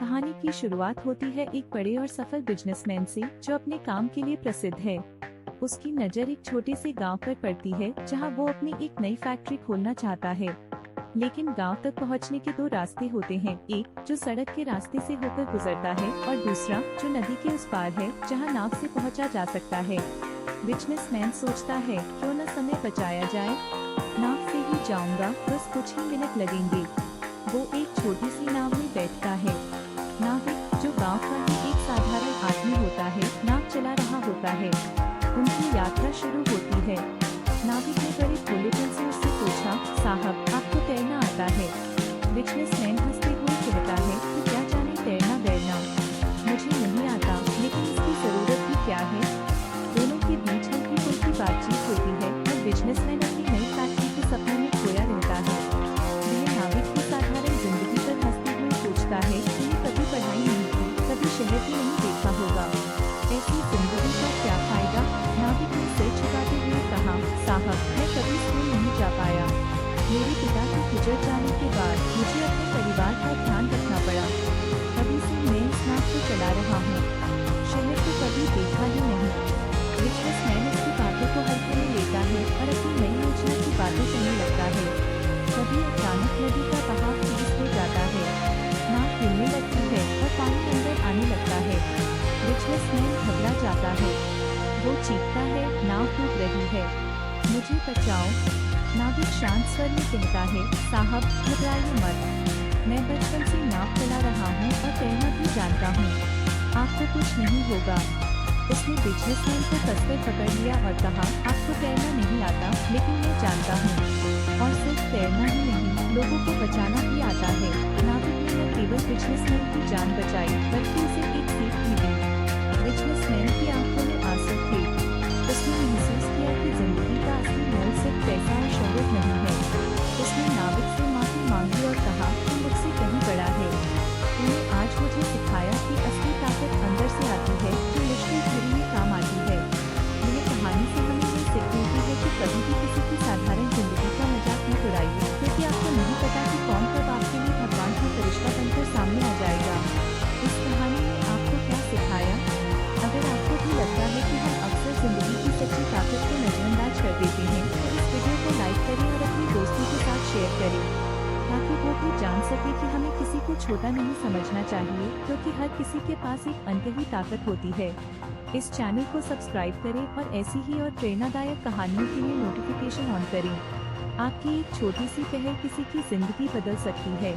कहानी की शुरुआत होती है एक बड़े और सफल बिजनेसमैन से जो अपने काम के लिए प्रसिद्ध है। उसकी नज़र एक छोटे से गांव पर पड़ती है जहां वो अपनी एक नई फैक्ट्री खोलना चाहता है। लेकिन गांव तक पहुंचने के दो रास्ते होते हैं, एक जो सड़क के रास्ते से होकर गुजरता है और दूसरा जो नदी के उस पार है जहां नाव से पहुंचा जा सकता है। बिजनेसमैन सोचता है क्यों न समय बचाया जाए, नाव से ही जाऊंगा, बस कुछ ही मिनट लगेंगे। वो एक छोटी सी नाव में बैठता है। नाविक जो गांव का ही एक साधारण आदमी होता है नाव चला रहा होता है। उनकी यात्रा शुरू होती है। नाविक ने बड़े भोलेपन से उससे पूछा, साहब आपको तैरना आता है? बिजनेसमैन हंसते हुए कहता है कि क्या जाने तैरना बैरना, मुझे नहीं आता, लेकिन इसकी जरूरत भी क्या है। दोनों के बीच हल्की फुल्की बातचीत होती है और बिजनेसमैन अपनी नई फैक्ट्री के सपनों में खोया रहता है। वह नाविक की साधारण जिंदगी पर हंसते हुए सोचता है कि कभी पढ़ाई नहीं की, कभी शहर भी नहीं देखा होगा, ऐसी जिंदगी का क्या फायदा। नाविक ने सिर झुकाते हुए कहा, साहब मैं कभी स्कूल नहीं जा पाया। मेरे पिता के गुजर जाने के बाद मुझे अपने परिवार का ध्यान रखना पड़ा। तभी से मैं इस नाव को चला रहा हूँ, शहर को कभी देखा ही नहीं। बिजनेसमैन उसकी बातों को हल्के में लेता है और अपनी नई योजना की बातें करने लगता है। तभी अचानक नदी का बहाव तेज हो जाता है, नाव हिलने लगती है और पानी अंदर आने लगता है। बिजनेसमैन घबरा जाता है, वो चीखता है, नाव डूब रही है, मुझे बचाओ। नाविक शांत स्वर में कहता है, साहब घबराइए मत, मैं बचपन से नाव चला रहा हूँ और तैरना भी जानता हूँ, आपको कुछ नहीं होगा। उसने बिजनेसमैन को कसकर पकड़ लिया और कहा, आपको तैरना नहीं आता, लेकिन मैं जानता हूँ, और सिर्फ तैरना ही नहीं, लोगों को बचाना भी आता है। नाविक ने न केवल बिजनेसमैन की जान बचाई बल्कि उसे एक सीख भी दी। बिजनेसमैन की आंखों में आंसू थे। उसने महसूस किया कि जिंदगी का असली मोल सिर्फ पैसा और शोहरत नहीं है। उसने नाविक से माफी मांगी और कहा, तुम मुझसे कहीं बड़ा है, तुमने आज मुझे सिखाया कि असली ताकत अंदर से आती है, जो मुश्किल घड़ी में काम आती है। यह कहानी से हमें ये सीख मिलती है कि कभी भी किसी की साधारण जिंदगी का मजाक मत उड़ाइए, क्योंकि आपको नहीं पता कि कौन कब आपके लिए भगवान का फरिश्ता बनकर सामने आ जाएगा। इस कहानी ने आपको क्या सिखाया? अगर आपको भी लगता है कि हम अक्सर जिंदगी की सच्ची ताकत को नजरअंदाज कर देते हैं, तो इस वीडियो को लाइक करें और अपने दोस्तों के साथ शेयर करें, ताकि वो भी जान सके कि हमें किसी को छोटा नहीं समझना चाहिए, क्योंकि हर किसी के पास एक अनकही ताकत होती है। इस चैनल को सब्सक्राइब करें और ऐसी ही और प्रेरणादायक कहानियों के लिए नोटिफिकेशन ऑन करें। आपकी एक छोटी सी पहल किसी की जिंदगी बदल सकती है।